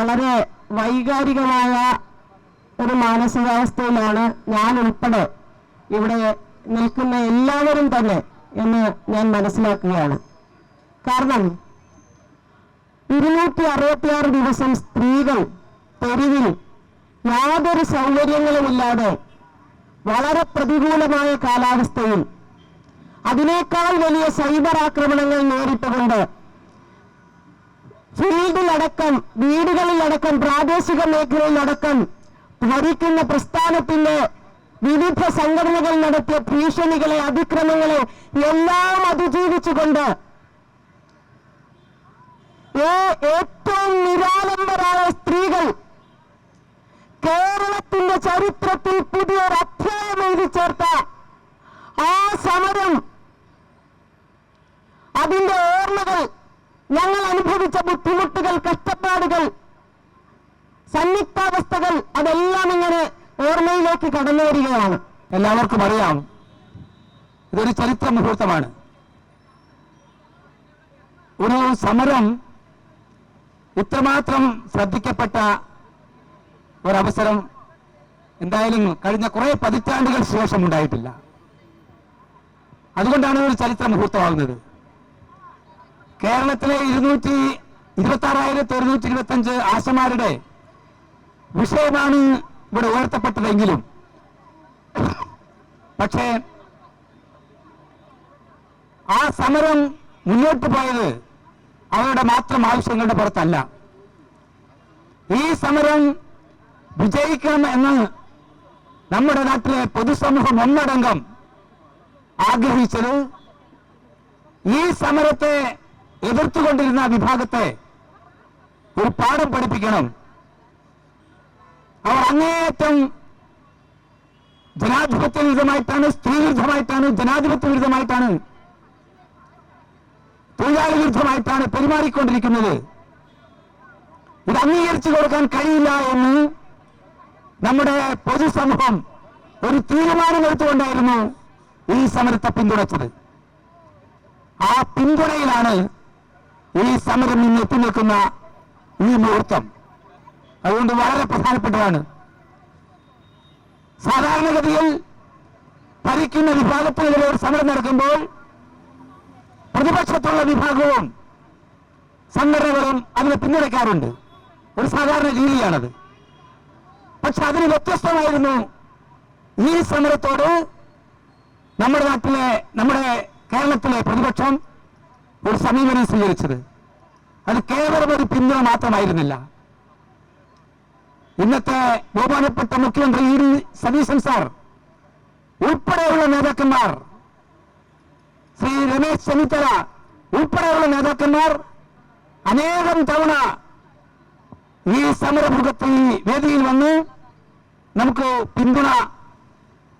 വളരെ വൈകാരികമായ ഒരു മാനസികാവസ്ഥയിലാണ് ഞാൻ ഉൾപ്പെടെ ഇവിടെ നിൽക്കുന്ന എല്ലാവരും തന്നെ എന്ന് ഞാൻ മനസ്സിലാക്കുകയാണ്. കാരണം 266 ദിവസം സ്ത്രീകൾ തെരുവിൽ യാതൊരു സൗകര്യങ്ങളുമില്ലാതെ വളരെ പ്രതികൂലമായ കാലാവസ്ഥയിൽ അതിനേക്കാൾ വലിയ സൈബർ ആക്രമണങ്ങൾ നേരിട്ടുകൊണ്ട് ഫീൽഡിലടക്കം, വീടുകളിലടക്കം, പ്രാദേശിക മേഖലയിലടക്കം ഭരിക്കുന്ന പ്രസ്ഥാനത്തിന്റെ വിവിധ സംഘടനകൾ നടത്തിയ ഭീഷണികളെ, അതിക്രമങ്ങളെ എല്ലാം അതിജീവിച്ചുകൊണ്ട് ഏറ്റവും നിരാലംബരായ സ്ത്രീകൾ കേരളത്തിന്റെ ചരിത്രത്തിൽ പുതിയൊരു അധ്യായം എഴുതി ചേർത്ത ആ സമരം, അതിന്റെ ഓർമ്മകൾ, ഞങ്ങൾ അനുഭവിച്ച ബുദ്ധിമുട്ടുകൾ, കഷ്ടപ്പാടുകൾ, സന്നിഗ്ധാവസ്ഥകൾ, അതെല്ലാം ഇങ്ങനെ ഓർമ്മയിലേക്ക് കടന്നു വരികയാണ്. എല്ലാവർക്കും അറിയാം, ഇതൊരു ചരിത്ര മുഹൂർത്തമാണ്. ഒരു സമരം ഇത്രമാത്രം ശ്രദ്ധിക്കപ്പെട്ട ഒരവസരം എന്തായാലും കഴിഞ്ഞ കുറെ പതിറ്റാണ്ടുകൾ ശേഷം ഉണ്ടായിട്ടില്ല. അതുകൊണ്ടാണ് ഒരു ചരിത്ര മുഹൂർത്തമാകുന്നത്. കേരളത്തിലെ 226,125 ആശമാരുടെ വിഷയമാണ് ഇവിടെ ഉയർത്തപ്പെട്ടതെങ്കിലും പക്ഷേ ആ സമരം മുന്നോട്ട് പോയത് അവരുടെ മാത്രം ആവശ്യങ്ങളുടെ പുറത്തല്ല. ഈ സമരം വിജയിക്കണം എന്ന് നമ്മുടെ നാട്ടിലെ പൊതുസമൂഹം ഒന്നടങ്കം ആഗ്രഹിച്ചത് ഈ സമരത്തെ എതിർത്തുകൊണ്ടിരുന്ന വിഭാഗത്തെ ഒരു പാഠം പഠിപ്പിക്കണം. അവർ അങ്ങേയറ്റം ജനാധിപത്യ വിരുദ്ധമായിട്ടാണ്, സ്ത്രീ വിരുദ്ധമായിട്ടാണ്, ജനാധിപത്യ വിരുദ്ധമായിട്ടാണ്, തൊഴിലാളി വിരുദ്ധമായിട്ടാണ് പെരുമാറിക്കൊണ്ടിരിക്കുന്നത്. ഇത് അംഗീകരിച്ചു കൊടുക്കാൻ കഴിയില്ല എന്ന് നമ്മുടെ പൊതുസമൂഹം ഒരു തീരുമാനമെടുത്തുകൊണ്ടായിരുന്നു ഈ സമരത്തെ പിന്തുണച്ചത്. ആ പിന്തുണയിലാണ് ഈ സമരം ഇന്ന് എത്തി നിൽക്കുന്ന ഈ മുഹൂർത്തം. അതുകൊണ്ട് വളരെ പ്രധാനപ്പെട്ടതാണ്. സാധാരണഗതിയിൽ ഭരിക്കുന്ന വിഭാഗത്തിനെതിരെ ഒരു സമരം നടക്കുമ്പോൾ പ്രതിപക്ഷത്തുള്ള വിഭാഗവും സംഘടനകളും അതിനെ പിന്തുണയ്ക്കാറുണ്ട്. ഒരു സാധാരണ രീതിയാണത്. പക്ഷെ അതിന് വ്യത്യസ്തമായിരുന്നു ഈ സമരത്തോട് നമ്മുടെ കേരളത്തിലെ പ്രതിപക്ഷം ഒരു സമീപനം സ്വീകരിച്ചത്. അത് കേവലം ഒരു പിന്തുണ മാത്രമായിരുന്നില്ല. ഇന്നത്തെ ബഹുമാനപ്പെട്ട മുഖ്യമന്ത്രി ഇ ഡി സതീശൻ സാർ ഉൾപ്പെടെയുള്ള നേതാക്കന്മാർ, ശ്രീ രമേശ് ചെന്നിത്തല ഉൾപ്പെടെയുള്ള നേതാക്കന്മാർ അനേകം തവണ ഈ സമരമുഖത്ത് ഈ വേദിയിൽ വന്ന് നമുക്ക് പിന്തുണ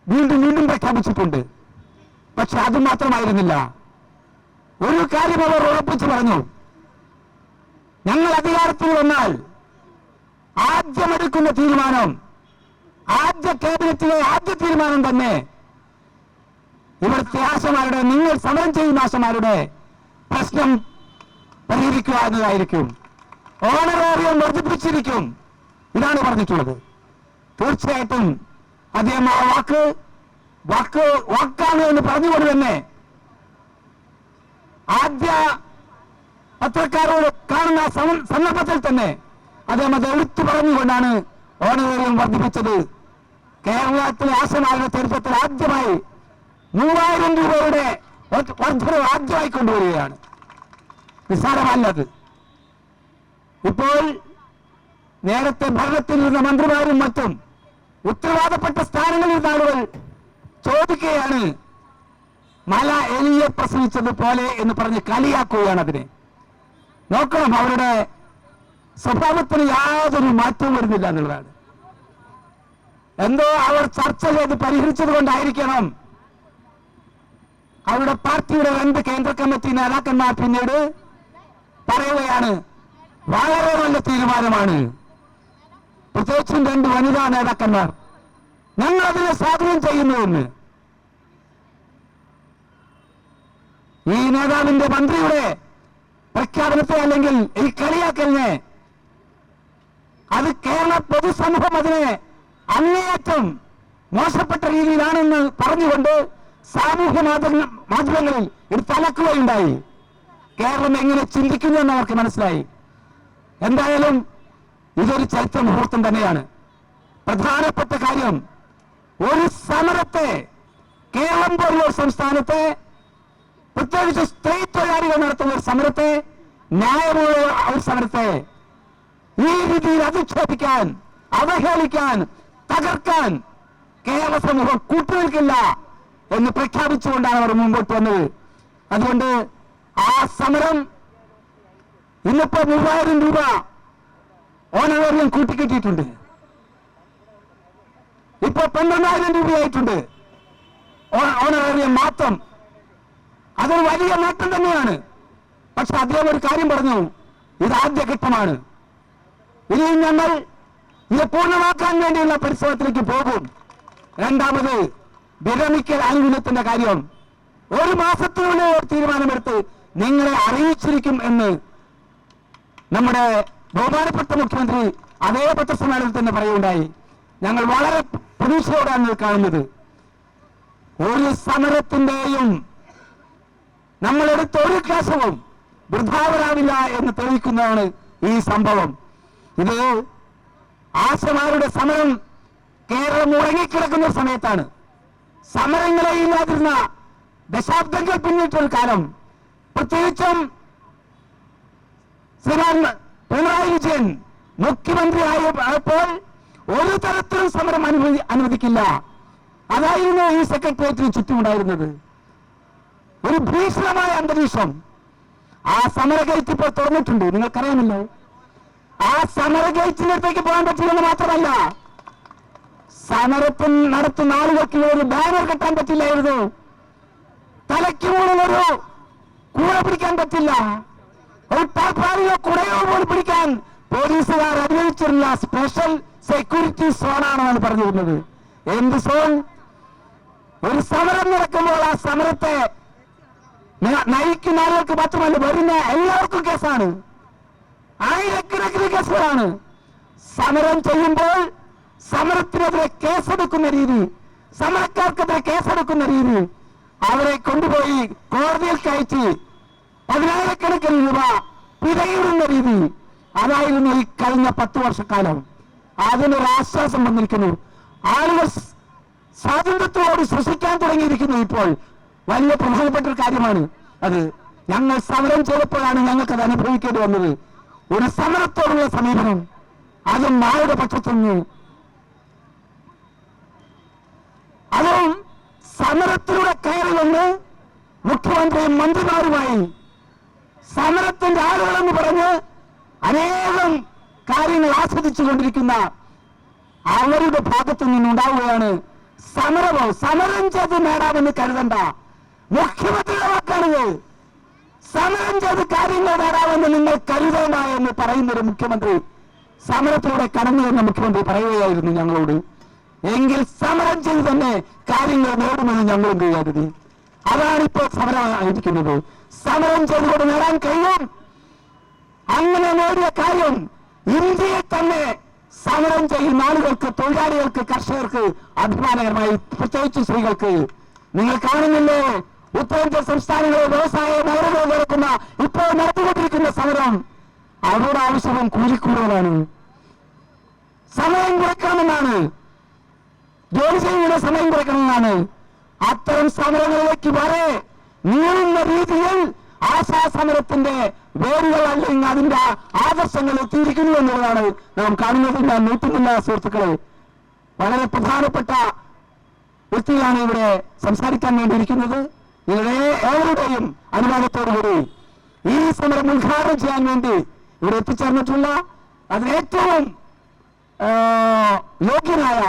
വീണ്ടും വീണ്ടും പ്രഖ്യാപിച്ചിട്ടുണ്ട്. പക്ഷെ അത് മാത്രമായിരുന്നില്ല. ഒരു കാര്യം അവർ ഉറപ്പിച്ചു പറഞ്ഞു, ഞങ്ങൾ അധികാരത്തിൽ വന്നാൽ ആദ്യമെടുക്കുന്ന തീരുമാനം, ആദ്യ ക്യാബിനറ്റിലെ ആദ്യ തീരുമാനം തന്നെ ഇവിടുത്തെ ആശമാരുടെ, നിങ്ങൾ സമരം ചെയ്യുന്ന ആശമാരുടെ പ്രശ്നം പരിഹരിക്കുക എന്നതായിരിക്കും. ഓണറേറിയം വർദ്ധിപ്പിച്ചിരിക്കും. ഇതാണ് പറഞ്ഞിട്ടുള്ളത്. തീർച്ചയായിട്ടും അദ്ദേഹം ആ വാക്കാണ് എന്ന് പറഞ്ഞുകൊണ്ട് തന്നെ ആദ്യ പത്രക്കാരോട് കാണുന്ന സന്ദർഭത്തിൽ തന്നെ അദ്ദേഹം അത് എടുത്തു പറഞ്ഞുകൊണ്ടാണ് ഓണറേറിയം വർദ്ധിപ്പിച്ചത്. കേരളത്തിലെ ആശമാരുടെ ചരിത്രത്തിൽ ആദ്യമായി 3000 രൂപയുടെ വർദ്ധനവ് ആദ്യമായി കൊണ്ടുവരികയാണ്. നിസ്സാരമല്ലത്. ഇപ്പോൾ നേരത്തെ ഭരണത്തിലിരുന്ന മന്ത്രിമാരും മറ്റും ഉത്തരവാദപ്പെട്ട സ്ഥാനങ്ങളിരുന്ന ആളുകൾ ചോദിക്കുകയാണ്, മല എലിയെ പ്രസവിച്ചതുപോലെ എന്ന് പറഞ്ഞ് കളിയാക്കുകയാണ് അതിനെ. നോക്കണം, അവരുടെ സ്വഭാവത്തിന് യാതൊരു മാറ്റവും വരുന്നില്ല എന്നുള്ളതാണ്. എന്തോ അവർ ചർച്ച ചെയ്ത് പരിഹരിച്ചത് കൊണ്ടായിരിക്കണം അവരുടെ പാർട്ടിയുടെ 2 കേന്ദ്ര കമ്മിറ്റി നേതാക്കന്മാർ പിന്നീട് പറയുകയാണ്, വളരെ നല്ല തീരുമാനമാണ്. പ്രത്യേകിച്ചും 2 വനിതാ നേതാക്കന്മാർ, ഞങ്ങൾ അതിനെ സ്വാഗതം ചെയ്യുന്നുവെന്ന്. ഈ നേതാവിന്റെ, മന്ത്രിയുടെ പ്രഖ്യാപനത്തെ അല്ലെങ്കിൽ ഈ കളിയാക്കലിനെ അത് കേരള പൊതുസമൂഹം അതിനെ അങ്ങേയറ്റം മോശപ്പെട്ട രീതിയിലാണെന്ന് പറഞ്ഞുകൊണ്ട് സാമൂഹ്യ മാധ്യമങ്ങളിൽ ഒരു തലക്കുകയുണ്ടായി. കേരളം എങ്ങനെ ചിന്തിക്കുന്നു എന്ന് അവർക്ക് മനസ്സിലായി. എന്തായാലും ഇതൊരു ചരിത്ര മുഹൂർത്തം തന്നെയാണ്. പ്രധാനപ്പെട്ട കാര്യം, ഒരു സമരത്തെ, കേരളം പോലുള്ള ഒരു സംസ്ഥാനത്തെ, പ്രത്യേകിച്ച് സ്ത്രീ തൊഴിലാളികൾ നടത്തുന്ന ഒരു സമരത്തെ, ന്യായമുള്ള ഒരു സമരത്തെ ഈ രീതിയിൽ അധിക്ഷേപിക്കാൻ, അവഹേളിക്കാൻ, തകർക്കാൻ കേരള സമൂഹം കൂട്ടുനിൽക്കില്ല എന്ന് പ്രഖ്യാപിച്ചുകൊണ്ടാണ് അവർ മുമ്പോട്ട് വന്നത്. അതുകൊണ്ട് ആ സമരം ഇന്നിപ്പോ 3000 രൂപ ഓണറേറിയം കൂട്ടിക്കിട്ടിയിട്ടുണ്ട്. ഇപ്പൊ 12,000 രൂപയായിട്ടുണ്ട് ഓണറേറിയം മാത്രം. അതൊരു വലിയ നേട്ടം തന്നെയാണ്. പക്ഷെ അദ്ദേഹം ഒരു കാര്യം പറഞ്ഞു, ഇത് ആദ്യഘട്ടമാണ്. ഇനിയും ഞങ്ങൾ ഇത് പൂർണ്ണമാക്കാൻ വേണ്ടിയുള്ള പരിശ്രമത്തിലേക്ക് പോകും. രണ്ടാമത് വിരമിക്കൽ ആനുകൂല്യത്തിന്റെ കാര്യം 1 മാസത്തിനുള്ളിൽ ഒരു തീരുമാനമെടുത്ത് നിങ്ങളെ അറിയിച്ചിരിക്കും എന്ന് നമ്മുടെ ബഹുമാനപ്പെട്ട മുഖ്യമന്ത്രി അതേ പത്രസമ്മേളനത്തിൽ തന്നെ പറയുകയുണ്ടായി. ഞങ്ങൾ വളരെ പ്രതീക്ഷയോടെയാണ് കാണുന്നത്. ഒരു സമരത്തിന്റെയും നമ്മളെടുത്ത ഒരു ക്ലാസവും വൃഥാവരാവില്ല എന്ന് തെളിയിക്കുന്നതാണ് ഈ സംഭവം. ഇത് ആശമാരുടെ സമരം കേരളം ഉറങ്ങിക്കിടക്കുന്ന സമയത്താണ്. സമരങ്ങളെ ഇല്ലാതിരുന്ന ദശാബ്ദങ്ങൾ പിന്നിട്ടൊരു കാലം, പ്രത്യേകിച്ചും ശ്രീമാൻ പിണറായി വിജയൻ മുഖ്യമന്ത്രിയായപ്പോൾ ഒരു തരത്തിലും സമരം അനുവദിക്കില്ല. അതായിരുന്നു ഈ സെക്രട്ടേറിയറ്റിന് ചുറ്റുമുണ്ടായിരുന്നത്. ഒരു ഭീഷണമായ അന്തരീക്ഷം. ആ സമര ഗേറ്റ് ഇപ്പോൾ തുറന്നിട്ടുണ്ട്, നിങ്ങൾക്കറിയാമല്ലോ. ആ സമര ഗേറ്റിനടുത്തേക്ക് പോകാൻ പറ്റില്ലെന്ന് മാത്രമല്ല, സമരത്തിൽ നടത്തുന്ന ആളുകൾക്ക് ഒരു ബാനർ കെട്ടാൻ പറ്റില്ലായിരുന്നു. തലയ്ക്ക് മുകളിൽ ഒരു കൂട പിടിക്കാൻ പറ്റില്ല. ഒരു ടാർപ്പാളിയോ കുടയോ പോലും പിടിക്കാൻ പോലീസുകാർ അനുവദിച്ചിരുന്ന സ്പെഷ്യൽ സെക്യൂരിറ്റി സോണാണെന്നാണ് പറഞ്ഞിരുന്നത്. എന്ത് സോൺ? ഒരു സമരം നടക്കുമ്പോൾ ആ സമരത്തെ നയിക്കുന്ന ആളുകൾക്ക് മാത്രമല്ല, വരുന്ന എല്ലാവർക്കും കേസാണ്. ആയിരക്കണക്കിന് കേസുകളാണ്. സമരം ചെയ്യുമ്പോൾ സമരത്തിനെതിരെ കേസെടുക്കുന്ന രീതി, സമരക്കാർക്കെതിരെ കേസെടുക്കുന്ന രീതി, അവരെ കൊണ്ടുപോയി കോടതിയിൽ കയറ്റി 10,000-കണക്കിന് രൂപ പിഴയിടുന്ന രീതി, അതായിരുന്നു ഈ കഴിഞ്ഞ 10 വർഷക്കാലം. അതിനൊരു ആശ്വാസം വന്നിരിക്കുന്നു. ആളുകൾ സ്വാതന്ത്ര്യത്തോട് ശ്വസിക്കാൻ തുടങ്ങിയിരിക്കുന്നു. ഇപ്പോൾ വലിയ പ്രധാനപ്പെട്ട ഒരു കാര്യമാണ് അത്. ഞങ്ങൾ സമരം ചെയ്തപ്പോഴാണ് ഞങ്ങൾക്കത് അനുഭവിക്കേണ്ടി വന്നത്. ഒരു സമരത്തോടുള്ള സമീപനം, അതും നായുടെ പക്ഷത്തുനിന്ന്, അതും സമരത്തിലൂടെ കയറി വന്ന് മുഖ്യമന്ത്രിയും മന്ത്രിമാരുമായി സമരത്തിന്റെ ആളുകളെന്ന് പറഞ്ഞ് അനേകം കാര്യങ്ങൾ ആസ്വദിച്ചുകൊണ്ടിരിക്കുന്ന അവരുടെ ഭാഗത്തു നിന്നുണ്ടാവുകയാണ് സമരമോ. സമരം ചെയ്ത് നേടാമെന്ന് കരുതണ്ട, മുഖ്യമന്ത്രിയുടെ വാക്കാണിത്. സമരം ചെയ്ത് കാര്യങ്ങൾ നേടാമെന്ന് നിങ്ങൾ കരുതേണ്ട എന്ന് പറയുന്നൊരു മുഖ്യമന്ത്രി സമരത്തിലൂടെ കടന്നു വന്ന മുഖ്യമന്ത്രി പറയുകയായിരുന്നു ഞങ്ങളോട്. എങ്കിൽ സമരം ചെയ്ത് തന്നെ കാര്യങ്ങൾ നേടുമെന്ന് ഞങ്ങളും കരുതി. അതാണിപ്പോൾ സമരമായിരിക്കുന്നത്. സമരം ചെയ്തുകൊണ്ട് നേടാൻ കഴിയും. അങ്ങനെ നേടിയ കാര്യം ഇന്ത്യയിൽ തന്നെ സമരം ചെയ്യുന്ന ആളുകൾക്ക്, തൊഴിലാളികൾക്ക്, കർഷകർക്ക് അഭിമാനകരമായി, പ്രത്യേകിച്ച് സ്ത്രീകൾക്ക്. നിങ്ങൾ കാണുന്നില്ലേ, ഉത്തരേന്ത്യൻ സംസ്ഥാനങ്ങളിലെ വ്യവസായ നഗരങ്ങളിൽ നടക്കുന്ന ഇപ്പോൾ നടത്തിക്കൊണ്ടിരിക്കുന്ന സമരം. അവരുടെ ആവശ്യവും കൂലിക്കൂടുതലാണ്. സമയം കുറയ്ക്കണമെന്നാണ്, ജോലി ചെയ്യുന്ന സമയം കുറയ്ക്കണമെന്നാണ്. അത്തരം സമരങ്ങളിലേക്ക് വരെ നീളുന്ന രീതിയിൽ ആശാസമരത്തിന്റെ വേരുകൾ അല്ലെങ്കിൽ അതിന്റെ ആദർശങ്ങൾ എത്തിയിരിക്കുന്നു എന്നുള്ളതാണ് നാം കാണുന്നത്. ഞാൻ നീട്ടുന്നില്ല സുഹൃത്തുക്കളെ. വളരെ പ്രധാനപ്പെട്ട വ്യക്തിയാണ് ഇവിടെ സംസാരിക്കാൻ വേണ്ടിയിരിക്കുന്നത്. നിങ്ങളുടെ ഏവരുടെയും അനുവാദത്തോടുകൂടി ഈ സമരം ഉദ്ഘാടനം ചെയ്യാൻ വേണ്ടി ഇവിടെ എത്തിച്ചേർന്നിട്ടുള്ള അതിലേറ്റവും യോഗ്യനായ,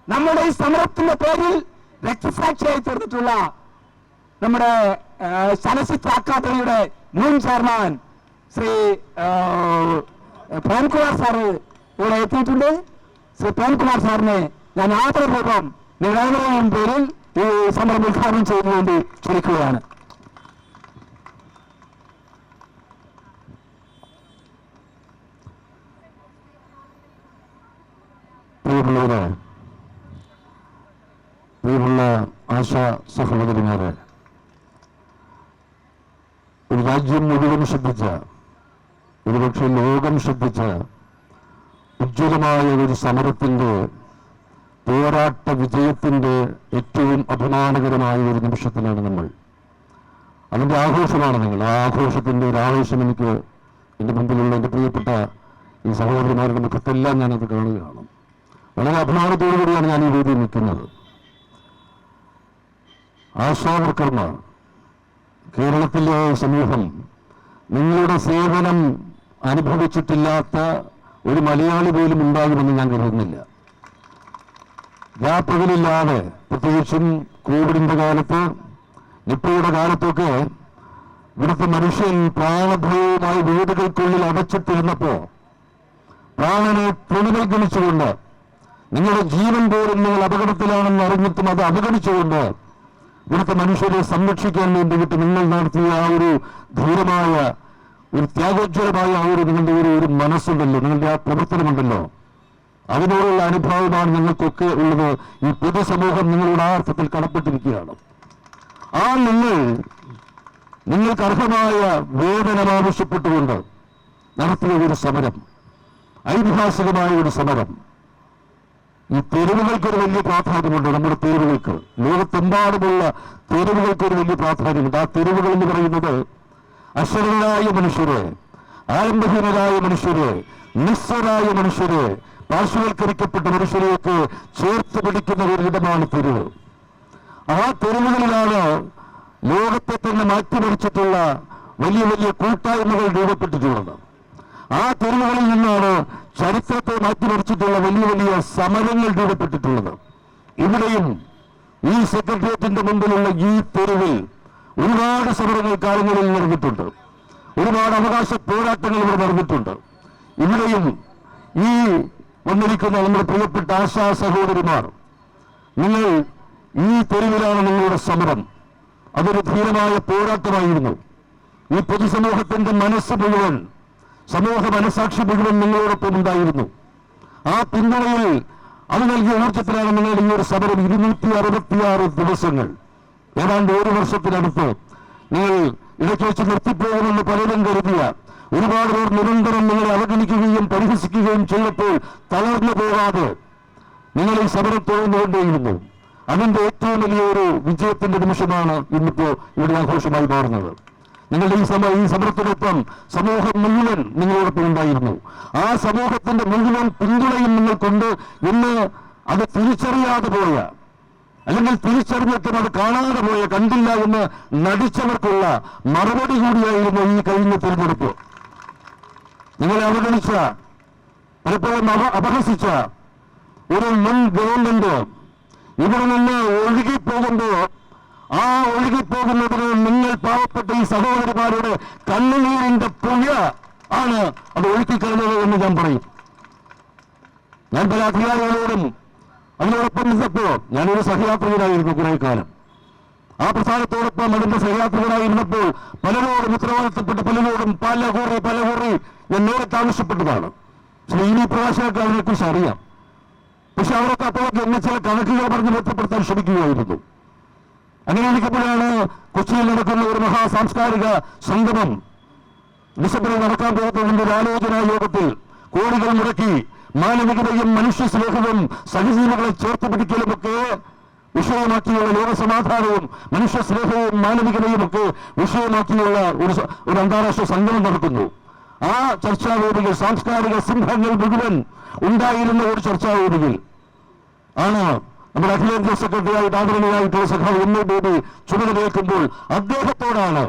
നമ്മുടെ ഈ സമരത്തിന്റെ പേരിൽ രക്തസാക്ഷിയായി തീർന്നിട്ടുള്ള നമ്മുടെ ചലച്ചിത്ര അക്കാദമിയുടെ മുൻ ചെയർമാൻ ശ്രീ പ്രേംകുമാർ സാറ് ഇവിടെ എത്തിയിട്ടുണ്ട്. ശ്രീ പ്രേംകുമാർ സാറിനെ ഞാൻ ആദരപൂർവ്വം നിങ്ങളേവരുടെയും പേരിൽ ഈ സമരം ഉദ്ഘാടനം ചെയ്യുന്നതിന് വേണ്ടി ക്ഷണിക്കുകയാണ്. പ്രിയമുള്ളവരെ, പ്രിയമുള്ള ആശാ സഹോദരിമാരെ, ഒരു രാജ്യം മുഴുവൻ ശ്രദ്ധിച്ച, ഒരുപക്ഷെ ലോകം ശ്രദ്ധിച്ച ഉജ്ജ്വലമായ ഒരു സമരത്തിന്റെ പോരാട്ട വിജയത്തിന്റെ ഏറ്റവും അഭിമാനകരമായ ഒരു നിമിഷത്തിലാണ് നമ്മൾ. അതിന്റെ ആഘോഷമാണ് നിങ്ങൾ. ആ ആഘോഷത്തിന്റെ ഒരു ആവേശം എനിക്ക് എൻ്റെ മുമ്പിലുള്ള എൻ്റെ പ്രിയപ്പെട്ട ഈ സഹോദരിമാരുടെ മുഖത്തെല്ലാം ഞാനത് കാണുകയാണ്. വളരെ അഭിമാനത്തോടു കൂടിയാണ് ഞാൻ ഈ വേദിയിൽ നിൽക്കുന്നത്. ആശാവർക്കർമാർ, കേരളത്തിലെ സമൂഹം നിങ്ങളുടെ സേവനം അനുഭവിച്ചിട്ടില്ലാത്ത ഒരു മലയാളി പോലും ഉണ്ടാകുമെന്ന് ഞാൻ കരുതുന്നില്ല. രാപ്പകലില്ലാതെ, പ്രത്യേകിച്ചും കോവിഡിന്റെ കാലത്ത്, നിപ്പയുടെ കാലത്തൊക്കെ ഇവിടുത്തെ മനുഷ്യൻ പ്രാണഭയവുമായി വീടുകൾക്കുള്ളിൽ അടച്ചിട്ടിരുന്നപ്പോ പ്രാണനെ പ്രതിനിഗണിച്ചുകൊണ്ട്, നിങ്ങളുടെ ജീവൻ പോലും നിങ്ങൾ അപകടത്തിലാണെന്ന് അറിഞ്ഞിട്ടും അത് അവഗണിച്ചുകൊണ്ട് ഇവിടുത്തെ മനുഷ്യരെ സംരക്ഷിക്കാൻ വേണ്ടിയിട്ട് നിങ്ങൾ നടത്തിയ ആ ഒരു ധീരമായ, ഒരു ത്യാഗോജ്വലമായ ആ ഒരു നിങ്ങളുടെ ഒരു മനസ്സുണ്ടല്ലോ, നിങ്ങളുടെ ആ പ്രവർത്തനമുണ്ടല്ലോ, അതിനോടുള്ള അനുഭവമാണ് ഞങ്ങൾക്കൊക്കെ ഉള്ളത്. ഈ പൊതുസമൂഹം നിങ്ങളുടെ ആ അർത്ഥത്തിൽ കടപ്പെട്ടിരിക്കുകയാണ്. ആ നിങ്ങൾക്ക് അർഹമായ വേതനം ആവശ്യപ്പെട്ടുകൊണ്ട് നടത്തിയ ഒരു സമരം, ഐതിഹാസികമായ ഒരു സമരം. ഈ തെരുവുകൾക്കൊരു വലിയ പ്രാധാന്യമുണ്ട്. നമ്മുടെ തെരുവുകൾക്ക്, ലോകത്തെമ്പാടുമുള്ള തെരുവുകൾക്കൊരു വലിയ പ്രാധാന്യമുണ്ട്. ആ തെരുവുകൾ എന്ന് പറയുന്നത് അശരണരായ മനുഷ്യരെ, ആലംബഹീനരായ മനുഷ്യരെ, നിസ്സരായ മനുഷ്യരെ, പാർശ്വവൽക്കരിക്കപ്പെട്ട മനുഷ്യരെയൊക്കെ ചേർത്ത് പിടിക്കുന്ന ഒരിടമാണ് തെരുവ്. ആ തെരുവുകളിലാണ് ലോകത്തെ തന്നെ മാറ്റിമറിച്ചിട്ടുള്ള വലിയ വലിയ കൂട്ടായ്മകൾ രൂപപ്പെട്ടിട്ടുള്ളത്. ആ തെരുവുകളിൽ നിന്നാണ് ചരിത്രത്തെ മാറ്റിമറിച്ചിട്ടുള്ള വലിയ വലിയ സമരങ്ങൾ രൂപപ്പെട്ടിട്ടുള്ളത്. ഇവിടെയും ഈ സെക്രട്ടേറിയറ്റിന്റെ മുമ്പിലുള്ള ഈ തെരുവിൽ ഒരുപാട് സമരങ്ങൾ കാലങ്ങളിൽ നടന്നിട്ടുണ്ട്. ഒരുപാട് അവകാശ പോരാട്ടങ്ങൾ ഇവിടെ നടന്നിട്ടുണ്ട്. ഇവിടെയും ഈ വന്നിരിക്കുന്ന നമ്മുടെ പ്രിയപ്പെട്ട ആശാ സഹോദരിമാർ, നിങ്ങൾ ഈ തെരുവിലാണ് നിങ്ങളുടെ സമരം. അതൊരു ധീരമായ പോരാട്ടമായിരുന്നു. ഈ പൊതുസമൂഹത്തിന്റെ മനസ്സ് മുഴുവൻ, സമൂഹ മനസാക്ഷി മുഴുവൻ നിങ്ങളോടൊപ്പം ഉണ്ടായിരുന്നു. ആ പിന്തുണയിൽ അത് നൽകിയ ഊർജ്ജത്തിലാണ് നിങ്ങൾ ഈ ഒരു സമരം 266 ദിവസങ്ങൾ, ഏതാണ്ട് ഒരു വർഷത്തിനടുത്ത് നിങ്ങൾ ഇടയ്ക്ക് വെച്ച് നിർത്തിപ്പോകുമെന്ന് പലരും കരുതിയ ഒരുപാട് പേർ നിരന്തരം നിങ്ങളെ അവഗണിക്കുകയും പരിഹസിക്കുകയും ചെയ്തപ്പോൾ തളർന്നു പോകാതെ നിങ്ങൾ ഈ സമരം തുടർന്നുകൊണ്ടേയിരുന്നു. അതിന്റെ ഏറ്റവും വലിയൊരു വിജയത്തിന്റെ നിമിഷമാണ് ഇന്നിപ്പോ ഇവിടെ ആഘോഷമായി മാറുന്നത്. നിങ്ങളുടെ ഈ സമരത്തിനൊപ്പം സമൂഹം മുഴുവൻ നിങ്ങളോടൊപ്പം ഉണ്ടായിരുന്നു. ആ സമൂഹത്തിന്റെ മുഴുവൻ പിന്തുണയും നിങ്ങൾക്കുണ്ട് എന്ന് അത് തിരിച്ചറിയാതെ പോയ, അല്ലെങ്കിൽ തിരിച്ചറിഞ്ഞിട്ടും അത് കാണാതെ പോയ, കണ്ടില്ല എന്ന് നടിച്ചവർക്കുള്ള മറുപടി കൂടിയായിരുന്നു ഈ കഴിഞ്ഞ തിരഞ്ഞെടുപ്പ്. നിങ്ങളെ അവഗണിച്ച, പലപ്പോഴും അപഹസിച്ച ഒരു മുൻ ഗവൺമെന്റ് ഇവിടെ നിന്ന് ഒഴുകിപ്പോകുമ്പോ ആ ഒഴുകിപ്പോകുന്നതിന് നിങ്ങൾ പാവപ്പെട്ട ഈ സഹോദരിമാരുടെ കണ്ണുനീരിന്റെ പുഴ ആണ് അത് ഒഴുക്കിക്കളഞ്ഞത് എന്ന് ഞാൻ പറയും. ഞാൻ പല അധികാരികളോടും അതിനോടൊപ്പം നിന്നപ്പോ, ഞാനൊരു സഹയാത്രികനായിരുന്നു കുറെ കാലം. ആ പ്രസ്ഥാനത്തോടൊപ്പം അതിന്റെ സഹയാത്രികനായിരുന്നപ്പോൾ പലരോടും, ഉത്തരവാദിത്തപ്പെട്ട പലരോടും പല കുറി ഞാൻ നേരത്തെ ആവശ്യപ്പെട്ടതാണ്. ശ്രീനി പ്രകാശനൊക്കെ അതിനെക്കുറിച്ച് അറിയാം. പക്ഷെ അവരൊക്കെ അപ്പോഴൊക്കെ എന്നെ ചില കണക്കുകൾ പറഞ്ഞ് ബോധ്യപ്പെടുത്താൻ ശ്രമിക്കുകയായിരുന്നു. അങ്ങനെ ഇരിക്കുമ്പോഴാണ് കൊച്ചിയിൽ നടക്കുന്ന ഒരു മഹാസാംസ്കാരിക സംഗമം ഡിസംബറിൽ നടക്കാൻ പോകുന്നതിന്റെ ഒരു ആലോചനാ യോഗത്തിൽ കോടികൾ മുടക്കി മാനവികതയും മനുഷ്യ സ്നേഹവും സഹജീവികളെ ചേർത്ത് പിടിക്കലുമൊക്കെ വിഷയമാക്കിയുള്ള ലോകസമാധാനവും മനുഷ്യ സ്നേഹവും മാനവികതയും ഒക്കെ വിഷയമാക്കിയുള്ള ഒരു അന്താരാഷ്ട്ര സംഗമം നടത്തുന്നു. ആ ചർച്ചാവേദികൾ, സാംസ്കാരിക സിംഹങ്ങൾ മുഴുവൻ ഉണ്ടായിരുന്ന ഒരു ചർച്ചാവേദിയിൽ ആണ് നമ്മുടെ അഖിലേന്ത്യാ സെക്രട്ടറിയായിട്ട് ആദരണീയായിട്ടുള്ള സഖാവ് എം.എ. ബേബി ചുമതലയേൽക്കുമ്പോൾ അദ്ദേഹത്തോടാണ്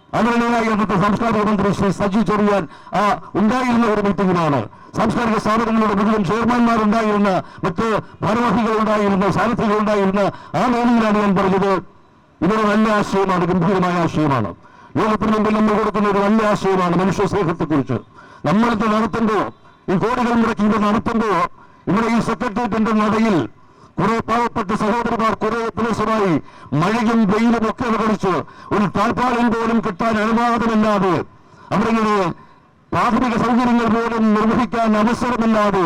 ആദരണീയനായി അന്നത്തെ സാംസ്കാരിക മന്ത്രി ശ്രീ സജി ചെറിയാൻ ഉണ്ടായിരുന്ന ഒരു മീറ്റിംഗിലാണ്. സാംസ്കാരിക സ്ഥാപനങ്ങളുടെ മുഴുവൻ ചെയർമാൻമാരുണ്ടായിരുന്ന, മറ്റ് ഭാരവാഹികളുണ്ടായിരുന്ന, സാരഥികളുണ്ടായിരുന്ന ആ വേദിയിലാണ് ഞാൻ പറഞ്ഞത്, ഇതൊരു നല്ല ആശയമാണ്, ഗംഭീരമായ ആശയമാണ്. ലോകത്തിന് മുമ്പിൽ നമ്മൾ കൊടുക്കുന്ന ഒരു നല്ല ആശയമാണ് മനുഷ്യ സ്നേഹത്തെക്കുറിച്ച്. നമ്മളിത് നടത്തുമ്പോ, ഈ കോടികൾ മുടക്കി ഇത് നടത്തുമ്പോ, ഇവിടെ ഈ സെക്രട്ടേറിയറ്റിന്റെ നടയിൽ കുറെ പാവപ്പെട്ട സഹോദരന്മാർ കുറെ ദിവസമായി മഴയും വെയിലും ഒക്കെ അവഗണിച്ച് ഒരു താൽപ്പാളിൽ പോലും കിട്ടാൻ അനുവാദമില്ലാതെ, അവിടെ ഇങ്ങനെ പ്രാഥമിക സൗകര്യങ്ങൾ പോലും നിർവഹിക്കാൻ അവസരമില്ലാതെ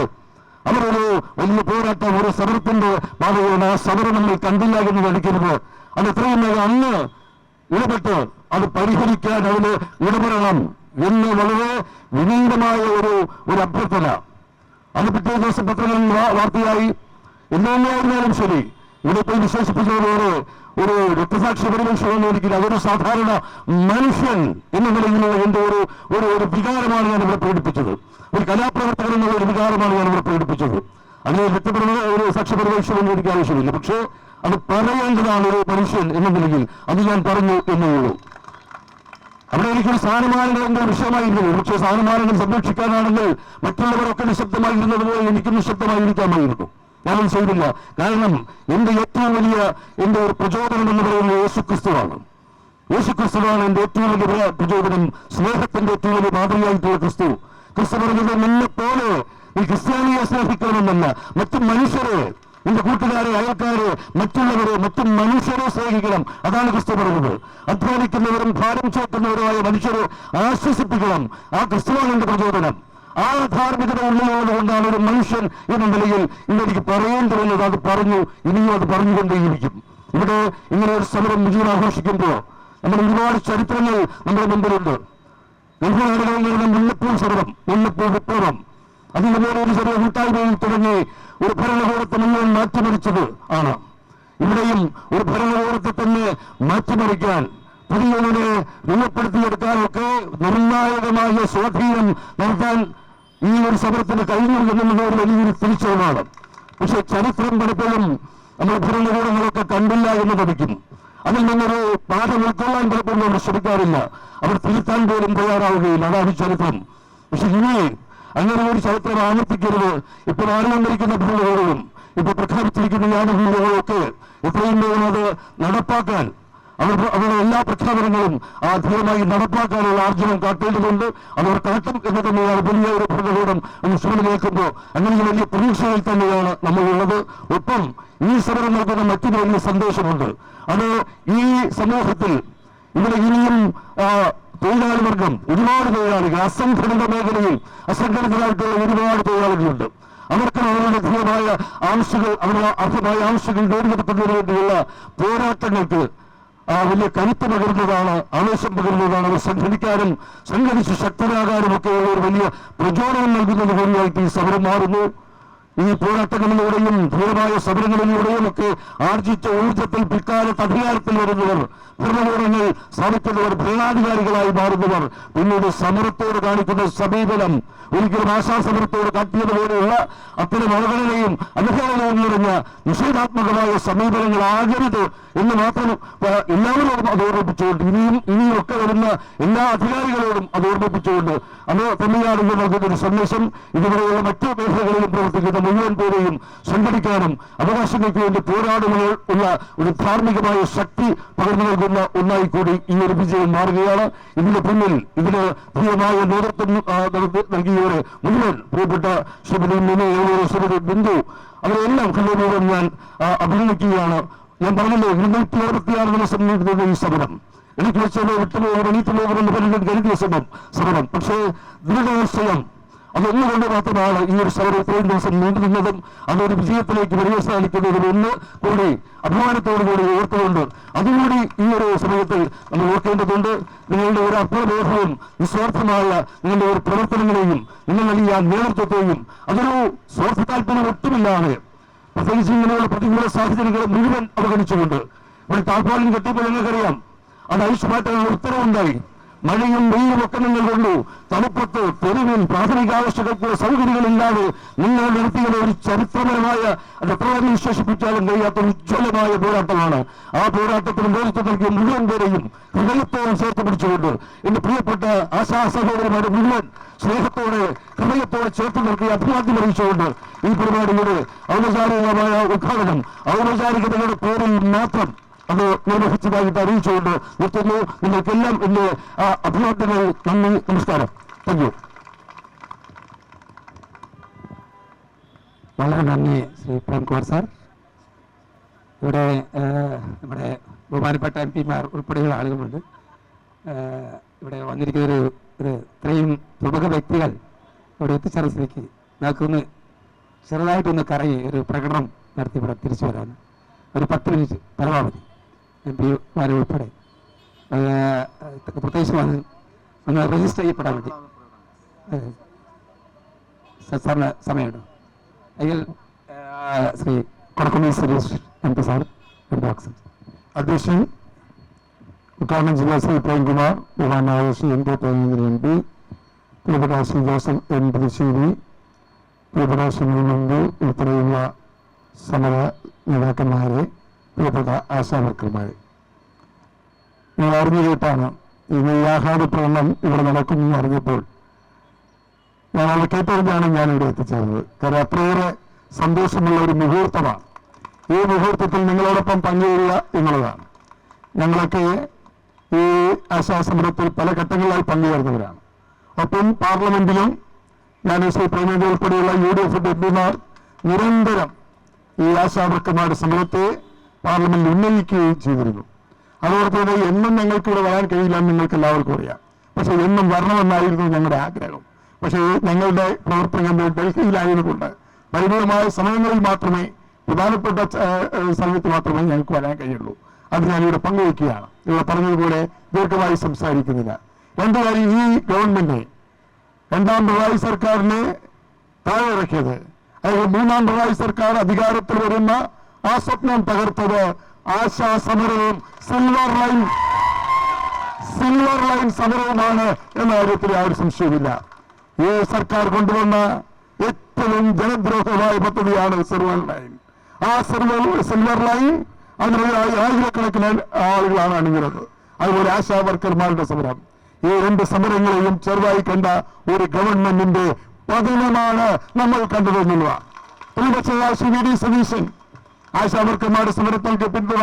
അവരൊരു വലിയ പോരാട്ടം, ഒരു സമരത്തിന്റെ ഭാഗമാണ്. ആ സമരം നമ്മൾ കണ്ടില്ല എന്ന് നടിക്കരുത്. അത് എത്രയും വേഗം അന്ന് ഇടപെട്ട് അത് പരിഹരിക്കാൻ അതിന് ഇടപെടണം എന്ന് വളരെ വിനീതമായ ഒരു അഭ്യർത്ഥന. അത് പിറ്റേ ദിവസം പത്രങ്ങളിൽ വാർത്തയായി. എന്തുതന്നെയായിരുന്നാലും ശരി, ഇവിടെ പോയി വിശേഷിപ്പിച്ചതുപോലെ ഒരു രക്തസാക്ഷി പരിവേഷണം ഒരിക്കലും അതൊരു സാധാരണ മനുഷ്യൻ എന്ന നിലയിലുള്ള എന്റെ ഒരു വികാരമാണ് ഞാൻ ഇവിടെ പ്രകടിപ്പിച്ചത്. ഒരു കലാപ്രവർത്തകൻ എന്നുള്ള ഒരു വികാരമാണ് ഞാൻ ഇവിടെ പ്രകടിപ്പിച്ചത്. അതിന് ഒരു സാക്ഷി പരിവേഷണം എനിക്ക് ആവശ്യമില്ല. പക്ഷേ അത് പറയേണ്ടതാണ് ഒരു മനുഷ്യൻ എന്ന നിലയിൽ. അത് ഞാൻ പറഞ്ഞു എന്നേ ഉള്ളൂ. അവിടെ എനിക്കൊരു സ്ഥാനമാനങ്ങളുടെ വിഷയമായിരുന്നു. പക്ഷേ സ്ഥാനമാനങ്ങൾ സംരക്ഷിക്കാനാണെങ്കിൽ മറ്റുള്ളവരൊക്കെ നിശബ്ദമായിരുന്നത് പോലെ എനിക്കും നിശബ്ദമായിരിക്കാമായിരുന്നു. ഞാനത് ചെയ്തില്ല. കാരണം എന്റെ ഏറ്റവും വലിയ എന്റെ ഒരു പ്രചോദനം എന്ന് പറയുന്നത് യേശുക്രിസ്തുവാണ്. യേശുക്രിസ്തുവാണ് എന്റെ ഏറ്റവും വലിയ പ്രചോദനം. സ്നേഹത്തിന്റെ ഏറ്റവും വലിയ മാതൃകയായിട്ടുള്ള ക്രിസ്തു. ക്രിസ്തു പറഞ്ഞത് നിന്നെ പോലെ ഈ ക്രിസ്ത്യാനിയെ സ്നേഹിക്കണമെന്നല്ല, മറ്റു മനുഷ്യരെ, നിന്റെ കൂട്ടുകാരെ, അയൽക്കാരെ, മറ്റുള്ളവരെ, മറ്റു മനുഷ്യരെ സ്നേഹിക്കണം. അതാണ് ക്രിസ്തു പറഞ്ഞത്. അധ്വാനിക്കുന്നവരും ഭാരം ചോക്കുന്നവരുമായ മനുഷ്യരെ ആശ്വസിപ്പിക്കണം. ആ ക്രിസ്തുവാണ് എന്റെ പ്രചോദനം. ആ ധാർമ്മികത ഉള്ളതുകൊണ്ടാണ് ഒരു മനുഷ്യൻ എന്ന നിലയിൽ ഇന്നെനിക്ക് പറയേണ്ടതെന്നത്. അത് പറഞ്ഞു, ഇനിയും അത് പറഞ്ഞുകൊണ്ടേയിരിക്കും. ഇവിടെ ഇങ്ങനെ ഒരു സമരം വിജയം ആഘോഷിക്കുമ്പോൾ നമ്മൾ ഒരുപാട് ചരിത്രങ്ങൾ നമ്മുടെ മുമ്പിലുണ്ട്. ഗൾഫുനാടുകളിൽ നടന്ന മുല്ലപ്പൂ സമരം, മുല്ലപ്പൂ വിപ്ലവം, അതിന്റെ പോലെ ഒരു ചെറിയ കൂട്ടായ്മയിൽ തുടങ്ങി ഒരു ഭരണകൂടത്തെ മുഴുവൻ മാറ്റിമറിച്ചത് ആണ്. ഇവിടെയും ഒരു ഭരണകൂടത്തെ തന്നെ മാറ്റിമറിക്കാൻ, പുതിയതിനെ രൂപപ്പെടുത്തിയെടുക്കാനൊക്കെ നിർണായകമായ സ്വാധീനം നടത്താൻ ഈ ഒരു സമരത്തിന് കഴിഞ്ഞു എന്നുള്ള ഒരു വലിയൊരു തിരിച്ചറിവാണ്. പക്ഷെ ചരിത്രം പലപ്പോഴും നമ്മൾ ഭരണകൂടങ്ങളൊക്കെ കണ്ടില്ല എന്ന് പഠിക്കും. അതിൽ നിന്നൊരു പാഠം ഉൾക്കൊള്ളാൻ പലപ്പോഴും നമ്മൾ ശ്രമിക്കാറില്ല. അവർ തിരുത്താൻ പോലും തയ്യാറാവുകയില്ല. അതാണ് ചരിത്രം. പക്ഷെ ഇനി അങ്ങനെ ഒരു ചരിത്രം ആവർത്തിക്കരുത്. ഇപ്പോൾ ആളുകൊണ്ടിരിക്കുന്ന ഭരണകൂടവും ഇപ്പൊ പ്രഖ്യാപിച്ചിരിക്കുന്ന യാതൊരു ഒക്കെ എത്രയും വേഗം അത് നടപ്പാക്കാൻ, അവരുടെ എല്ലാ പ്രഖ്യാപനങ്ങളും ധീരമായി നടപ്പാക്കാനുള്ള ആർജവം കാട്ടേണ്ടതുണ്ട്. അതവർ കാട്ടും എന്ന് തന്നെയാണ് വലിയ ഒരു ഭരണകൂടം ശ്രമം കേൾക്കുമ്പോൾ അങ്ങനെ വലിയ പ്രതീക്ഷയിൽ തന്നെയാണ് നമ്മളുള്ളത്. ഒപ്പം ഈ സമരം നൽകുന്ന മറ്റൊരു വലിയ സന്ദേശമുണ്ട്. അത് ഈ സമൂഹത്തിൽ ഇവിടെ ഇനിയും തൊഴിലാളി വർഗം, ഒരുപാട് തൊഴിലാളികൾ, അസംഘടിത മേഖലയിൽ അസംഘടിതരായിട്ടുള്ള ഒരുപാട് തൊഴിലാളികളുണ്ട്. അവർക്ക് അവരുടെ ധീരമായ ആവശ്യങ്ങൾ, അവരുടെ അർഹമായ ആവശ്യങ്ങൾ നേടിയെടുക്കുന്നതിന് വേണ്ടിയുള്ള പോരാട്ടങ്ങൾക്ക് വലിയ കരുത്ത് പകരുന്നതാണ്, ആവേശം പകരുന്നതാണ്. അവർ സംഘടിക്കാനും സംഘടിച്ച് ശക്തരാകാനും ഒക്കെയുള്ള ഒരു വലിയ പ്രചോദനം നൽകുന്നത് കൂടിയായിട്ട് ഈ സമരം മാറുന്നു. ഈ പോരാട്ടങ്ങളിലൂടെയും ധീരമായ സമരങ്ങളിലൂടെയും ഒക്കെ ആർജിച്ച ഊർജത്തിൽ പിൽക്കാലത്ത് അധികാരത്തിൽ വരുന്നവർ, ഭരണകൂടങ്ങൾ സ്ഥാപിക്കുന്നവർ, ഭരണാധികാരികളായി മാറുന്നവർ പിന്നീട് സമരത്തോട് കാണിക്കുന്ന സമീപനം ഒരിക്കലും ആശാസമരത്തോട് കാട്ടിയതുപോലെയുള്ള അത്തരം അവഗണനയും അനുഭവങ്ങളും നിറഞ്ഞ നിഷേധാത്മകമായ സമീപനങ്ങളാകരുത് എന്ന് മാത്രം എല്ലാവരോടും അത് ഓർമ്മിപ്പിച്ചുകൊണ്ട്, ഇനിയൊക്കെ വരുന്ന എല്ലാ അധികാരികളോടും അത് ഓർമ്മിപ്പിച്ചുകൊണ്ട് അത് തന്നെയാണ് ഇന്ന് നൽകുന്ന ഒരു സന്ദേശം. ഇതുപോലെയുള്ള മറ്റു മേഖലകളിലും പ്രവർത്തിക്കുന്ന മുഴുവൻ പേരെയും സംഘടിക്കാനും അവകാശങ്ങൾക്ക് വേണ്ടി പോരാടുമ്പോൾ ഉള്ള ഒരു ധാർമ്മികമായ ശക്തി പകർന്നു നൽകുന്ന ഒന്നായി കൂടി ഈ ഒരു വിജയം മാറുകയാണ്. ഇതിന് പിന്നിൽ ഇതിന് ധീരമായ നേതൃത്വം നൽകിയവരെ മുഴുവൻ പ്രിയപ്പെട്ട ശ്രീമതി മിനി, ശ്രീമതി ബിന്ദു, അവരെല്ലാം ഹൃദയപൂർവ്വം ഞാൻ അഭിനന്ദിക്കുകയാണ്. ഞാൻ പറഞ്ഞല്ലോ, 266 ദിവസം നീണ്ടുന്ന ഈ സമരം എനിക്ക് വെച്ചത് എണീറ്റുപോകുമെന്ന് പറഞ്ഞത് കരുതിയ സമരം. പക്ഷേ ദൃഢനിശ്ചയം അതൊന്നുകൊണ്ട് മാത്രമാണ് ഈ ഒരു സമരം ഇത്രയും ദിവസം നീണ്ടു നിന്നതും അതൊരു വിജയത്തിലേക്ക് പര്യവസാനിക്കുന്നതിൽ ഒന്ന് കൂടി അഭിമാനത്തോടുകൂടി ഓർത്തുകൊണ്ട് അതുകൂടി ഈ ഒരു സമയത്തിൽ നമ്മൾ ഓർക്കേണ്ടതുണ്ട്. നിങ്ങളുടെ ഒരു അർത്ഥബോധവും നിസ്വാർത്ഥമായ നിങ്ങളുടെ ഒരു പ്രവർത്തനങ്ങളെയും നിങ്ങൾ നൽകിയ നേതൃത്വത്തെയും അതൊരു സ്വാർത്ഥ താല്പര്യം ഒട്ടുമില്ലാതെ, പ്രത്യേകിച്ച് ഇങ്ങനെയുള്ള പ്രതികൂല സാഹചര്യങ്ങളെ മുഴുവൻ അവഗണിച്ചുകൊണ്ട്, ഇവിടെ താൽപ്പാലിന് കെട്ടിയപ്പോൾ നിങ്ങൾക്കറിയാം അത് അഴിച്ചുമാറ്റാനുള്ള ഉത്തരവുണ്ടായി. മഴയും വെയിലും ഒക്കെ നിങ്ങൾ കൊണ്ടു, തണുപ്പത്ത് തെരുവിൽ പ്രാഥമിക ആവശ്യകതയ്ക്കുള്ള സൗകര്യങ്ങളില്ലാതെ നിങ്ങൾ നടത്തിയത് ഒരു ചരിത്രപരമായ, അത് എത്ര വിശേഷിപ്പിച്ചാലും കഴിയാത്ത ഉജ്ജ്വലമായ പോരാട്ടമാണ്. ആ പോരാട്ടത്തിന് നേതൃത്വം നൽകിയ മുഴുവൻ പേരെയും ഹൃദയത്തോടെ ചേർത്ത് പിടിച്ചുകൊണ്ട് എന്റെ പ്രിയപ്പെട്ട ആശാ സഹോദരന്മാരെ മുഴുവൻ സ്നേഹത്തോടെ ഹൃദയത്തോടെ ചേർത്ത് നിർത്തി അഭിവാദ്യം അറിയിച്ചുകൊണ്ട് ഈ പരിപാടിയുടെ ഔപചാരികമായ ഉദ്ഘാടനം ഔപചാരികതയുടെ പേരിൽ മാത്രം അത് നിർവഹിച്ചതായിട്ട് അറിയിച്ചുകൊണ്ട് നിർത്തുന്നു. നിങ്ങൾക്കെല്ലാം എന്റെ അഭിവാദ്യങ്ങൾ. നന്ദി, നമസ്കാരം. Thank you. വളരെ നന്ദി ശ്രീ പ്രേംകുമാർ സാർ. ഇവിടെ നമ്മുടെ ബഹുമാനപ്പെട്ട MP-മാർ ഉൾപ്പെടെയുള്ള ആളുകളുണ്ട്. ഇവിടെ വന്നിരിക്കുന്ന ഇത്രയും പ്രമുഖ വ്യക്തികൾ ഇവിടെ എത്തിച്ചേർന്ന സ്ഥിതിക്ക് നമുക്കൊന്ന് ചെറുതായിട്ടൊന്ന് കറങ്ങി ഒരു പ്രകടനം നടത്തി ഇവിടെ തിരിച്ചു വരാൻ ഒരു 10 മിനിറ്റ് പരമാവധി MP ഉൾപ്പെടെ പ്രത്യേകിച്ച് ഒന്ന് രജിസ്റ്റർ ചെയ്യപ്പെടാൻ വേണ്ടി സാറിന് സമയമുണ്ടോ? അതിൽ ശ്രീ കൊടക്കുന്നിൽ സുരേഷ് MP സാർ അധ്യക്ഷൻ ഉദ്ഘാടനം ജില്ലാ ശ്രീ പ്രേംകുമാർ, ബഹുമാനായ ശ്രീ MP പ്രേമേന്ദ്രൻ MP, പ്രിയപ്പെട്ട ശ്രീ ജോസഫ് M പുതുശ്ശേരി, പ്രിയപ്പെട്ട ശ്രീ മുൻപ് ഉൾപ്പെടെയുള്ള സമര നേതാക്കന്മാരെ, പ്രിയപ്പെട്ട ആശാവർക്കർമാരെ, നിങ്ങൾ അറിഞ്ഞു കേട്ടാണ് ഇന്ന് ഈ ആഹ്ലാദ പ്രകടനം ഇവിടെ നടക്കുമെന്ന് അറിഞ്ഞപ്പോൾ ഞാൻ അത് കേട്ടറിഞ്ഞാണ് ഞാനിവിടെ എത്തിച്ചേർന്നത്. കാരണം അത്രയേറെ സന്തോഷമുള്ള ഒരു മുഹൂർത്തമാണ്. ഈ മുഹൂർത്തത്തിൽ നിങ്ങളോടൊപ്പം പങ്കുകൊള്ളുക എന്നുള്ളതാണ്. ഞങ്ങളൊക്കെ ഈ ആശാസമരത്തിൽ പല ഘട്ടങ്ങളിലായി പങ്കുചേർന്നവരാണ്. ഒപ്പം പാർലമെന്റിലും ഞാൻ ശ്രീ പ്രേമേന്ദ്രൻ ഉൾപ്പെടെയുള്ള UDF MPമാർ നിരന്തരം ഈ ആശാവർക്കർമാരുടെ സമരത്തെ പാർലമെന്റിൽ ഉന്നയിക്കുകയും ചെയ്തിരുന്നു. അതോടൊപ്പം തന്നെ എന്നും ഞങ്ങൾക്ക് ഇവിടെ വരാൻ കഴിയില്ല എന്ന് നിങ്ങൾക്ക് എല്ലാവർക്കും അറിയാം. പക്ഷെ എന്നും വരണമെന്നായിരുന്നു ഞങ്ങളുടെ ആഗ്രഹം. പക്ഷേ ഞങ്ങളുടെ പ്രവർത്തനങ്ങൾ ഡൽഹിയിലായതുകൊണ്ട് പരിമിതമായ സമയങ്ങളിൽ മാത്രമേ, പ്രധാനപ്പെട്ട സമയത്ത് മാത്രമേ ഞങ്ങൾക്ക് വരാൻ കഴിയുള്ളൂ. അത് ഞാനിവിടെ പങ്കുവയ്ക്കുകയാണ്. ഇവിടെ പറഞ്ഞതുപോലെ ദീർഘമായി സംസാരിക്കുന്നില്ല. രണ്ടു കാര്യം, ഈ ഗവൺമെന്റ് രണ്ടാം പിണറായി സർക്കാരിനെ താഴെ ഇറക്കിയത്, അതായത് മൂന്നാം പിണറായി സർക്കാർ അധികാരത്തിൽ വരുന്ന ആ സ്വപ്നം തകർത്തത് ആശാസമരവും സിൽവർ ലൈൻ സമരവുമാണ് എന്ന കാര്യത്തിൽ യാതൊരു സംശയവുമില്ല. ഈ സർക്കാർ കൊണ്ടുവന്ന ഏറ്റവും ജനദ്രോഹമായ പദ്ധതിയാണ് സിൽവർ ലൈൻ. ആ സിൽവർ ലൈൻ അതിനായി ആയിരക്കണക്കിന് ആളുകളാണ് അണിഞ്ഞത്. അതുപോലെ ആശാവർക്കർമാരുടെ സമരം, ഈ രണ്ട് സമരങ്ങളെയും ചെറുതായി കണ്ട ഒരു ഗവൺമെന്റിന്റെ പതനമാണ് നമ്മൾ കണ്ടതെന്നുള്ളതാണ്. ഒരുപക്ഷെ ശ്രീ VD സതീശൻ ആശാവർക്കർമാരുടെ സമരങ്ങൾക്ക് പിന്തുണ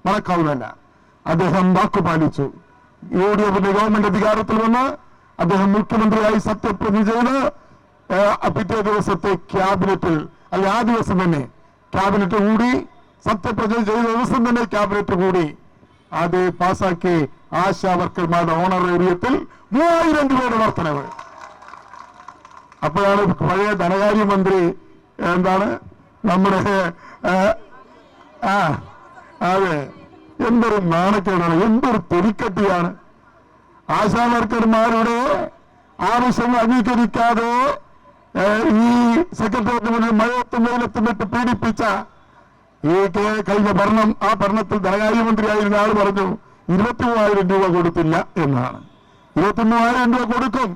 മറക്കാവുന്നതല്ല. അദ്ദേഹം വാക്കുപാലിച്ചു. UDFന്റെ ഗവൺമെന്റ് അധികാരത്തിൽ വന്ന് അദ്ദേഹം മുഖ്യമന്ത്രിയായി സത്യപ്രതിജ്ഞ ചെയ്ത് പിറ്റേ ദിവസത്തെ ക്യാബിനറ്റിൽ, അല്ലെങ്കിൽ ആ ദിവസം തന്നെ ക്യാബിനറ്റ് കൂടി, സത്യപ്രതിജ്ഞ ചെയ്ത ദിവസം തന്നെ ക്യാബിനറ്റ് കൂടി അത് പാസാക്കി ആശാവർക്കർമാരുടെ ഓണറേറിയത്തിൽ 3000 രൂപയുടെ വർധനവ്. അപ്പോഴാണ് പഴയ ധനകാര്യമന്ത്രി എന്താണ് നമ്മുടെ അതെ, എന്തൊരു നാണക്കേടാണ്, എന്തൊരു തൊലിക്കട്ടിയാണ്. ആശാവർക്കർമാരുടെ ആവശ്യങ്ങൾ അംഗീകരിക്കാതെ ഈ സെക്രട്ടേറിയറ്റ് മുന്നിൽ മഴയത്തും വെയിലത്തും ഇട്ട് പീഡിപ്പിച്ച ഈ കഴിഞ്ഞ ഭരണം, ആ ഭരണത്തിൽ ധനകാര്യമന്ത്രിയായിരുന്ന ആൾ പറഞ്ഞു 23,000 രൂപ കൊടുത്തില്ല എന്നാണ്. 23,000 രൂപ കൊടുക്കും.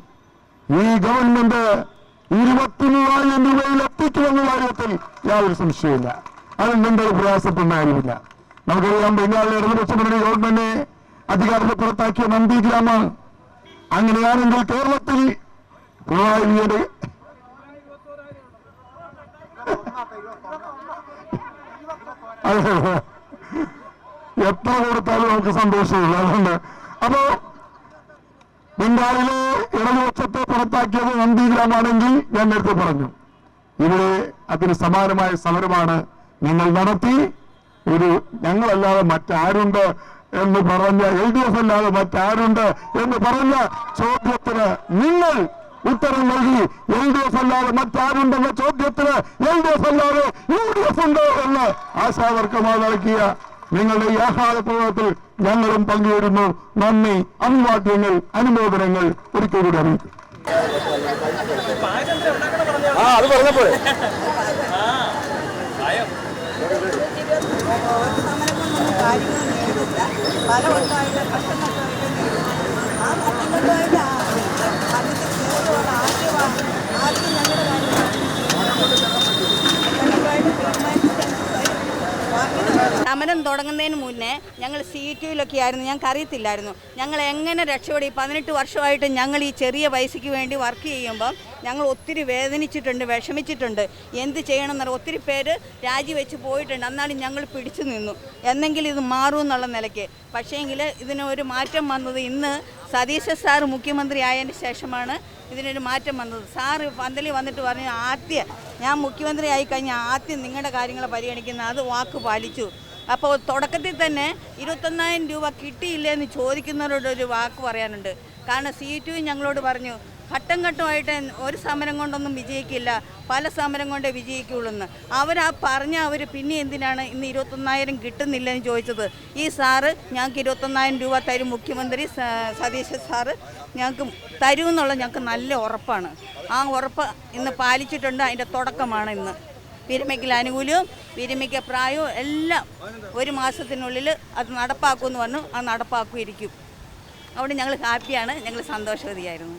ഈ ഗവൺമെന്റ് 23,000 രൂപയിൽ എത്തിക്കുമെന്ന കാര്യത്തിൽ യാതൊരു സംശയമില്ല. അതിൽ നിന്നൊരു പ്രയാസപ്പെടുന്ന കാര്യമില്ല. നമുക്കറിയാം, ബംഗാളിലെ ഇടതുപക്ഷ മുന്നണി ഗവൺമെന്റിനെ അധികാരത്തിൽ പുറത്താക്കിയ നന്ദിഗ്രാമാണ്. അങ്ങനെയാണെങ്കിൽ കേരളത്തിൽ പിണറായി വിജയന്റെ എത്ര കൊടുത്താലും നമുക്ക് സന്തോഷമില്ല. അതുകൊണ്ട് അപ്പോ ബംഗാളിലെ ഇടതുപക്ഷത്തെ പുറത്താക്കിയത് നന്ദിഗ്രാമാണെങ്കിൽ ഞാൻ നേരത്തെ പറഞ്ഞു, ഇവിടെ അതിന് സമാനമായ സമരമാണ് നിങ്ങൾ നടത്തി. ഒരു ഞങ്ങളല്ലാതെ മറ്റാരുണ്ട് എന്ന് പറഞ്ഞ, LDF അല്ലാതെ മറ്റാരുണ്ട് എന്ന് പറഞ്ഞ ചോദ്യത്തിന് നിങ്ങൾ ഉത്തരം നൽകി. LDF അല്ലാതെ മറ്റാരുണ്ടെന്ന ചോദ്യത്തിന് LDF അല്ലാതെ UDF ഉണ്ട് എന്ന് ആശാവർക്കർമാർ നൽകിയ നിങ്ങളുടെ ഈ ആഹ്ലാദ പ്രവർത്തനത്തിൽ ഞങ്ങളും പങ്കുചേരുന്നു. നന്ദി, അഭിവാദ്യങ്ങൾ, അനുമോദനങ്ങൾ ഒരിക്കൽ കൂടി അറിയിക്കും. അത് പറഞ്ഞപ്പോൾ ഫലമുണ്ടായില്ല, കഷ്ടനഷ്ടമായിട്ട് ആ കഷ്ടനഷ്ടമായിട്ട് ആദ്യം ഞങ്ങളുടെ സമരം തുടങ്ങുന്നതിന് മുന്നേ ഞങ്ങൾ CTUയിലൊക്കെ ആയിരുന്നു. ഞങ്ങൾക്ക് അറിയത്തില്ലായിരുന്നു ഞങ്ങൾ എങ്ങനെ രക്ഷപ്പെടും. 18 വർഷമായിട്ട് ഞങ്ങൾ ഈ ചെറിയ പൈസയ്ക്ക് വേണ്ടി വർക്ക് ചെയ്യുമ്പം ഞങ്ങൾ ഒത്തിരി വേദനിച്ചിട്ടുണ്ട്, വിഷമിച്ചിട്ടുണ്ട്. എന്ത് ചെയ്യണമെന്നറിയാം. ഒത്തിരി പേര് രാജിവെച്ച് പോയിട്ടുണ്ട്. എന്നാലും ഞങ്ങൾ പിടിച്ചു നിന്നു, എന്നെങ്കിലും ഇത് മാറും എന്നുള്ള നിലയ്ക്ക്. പക്ഷേങ്കിൽ ഇതിന് ഒരു മാറ്റം വന്നത് ഇന്ന് സതീശ സാർ മുഖ്യമന്ത്രി ആയതിന് ശേഷമാണ് ഇതിനൊരു മാറ്റം വന്നത്. സാറ് പന്തലിൽ വന്നിട്ട് പറഞ്ഞു, ആദ്യം ഞാൻ മുഖ്യമന്ത്രി ആയിക്കഴിഞ്ഞാൽ ആദ്യം നിങ്ങളുടെ കാര്യങ്ങൾ പരിഗണിക്കുന്ന, അത് വാക്ക് പാലിച്ചു. അപ്പോൾ തുടക്കത്തിൽ തന്നെ 21,000 രൂപ കിട്ടിയില്ല എന്ന് ചോദിക്കുന്നവരോടൊരു വാക്ക് പറയാനുണ്ട്. കാരണം CTU ഞങ്ങളോട് പറഞ്ഞു, ഘട്ടം ഘട്ടമായിട്ട് ഒരു സമരം കൊണ്ടൊന്നും വിജയിക്കില്ല, പല സമരം കൊണ്ടേ വിജയിക്കുള്ളൂ എന്ന് അവർ പിന്നെ എന്തിനാണ് ഇന്ന് 21,000 കിട്ടുന്നില്ലെന്ന് ചോദിച്ചത്? ഈ സാറ് ഞങ്ങൾക്ക് 21,000 രൂപ തരും, മുഖ്യമന്ത്രി സതീശൻ സാറ് ഞങ്ങൾക്ക് തരുമെന്നുള്ള ഞങ്ങൾക്ക് നല്ല ഉറപ്പാണ്. ആ ഉറപ്പ് ഇന്ന് പാലിച്ചിട്ടുണ്ട്. അതിൻ്റെ തുടക്കമാണ് ഇന്ന്. വിരമിക്കൽ ആനുകൂല്യവും വിരമിക്ക പ്രായവും എല്ലാം 1 മാസത്തിനുള്ളിൽ അത് നടപ്പാക്കുമെന്ന് പറഞ്ഞു. ആ നടപ്പാക്കുമായിരിക്കും. അവിടെ ഞങ്ങൾ ഹാപ്പിയാണ്, ഞങ്ങൾ സന്തോഷവതിയായിരുന്നു.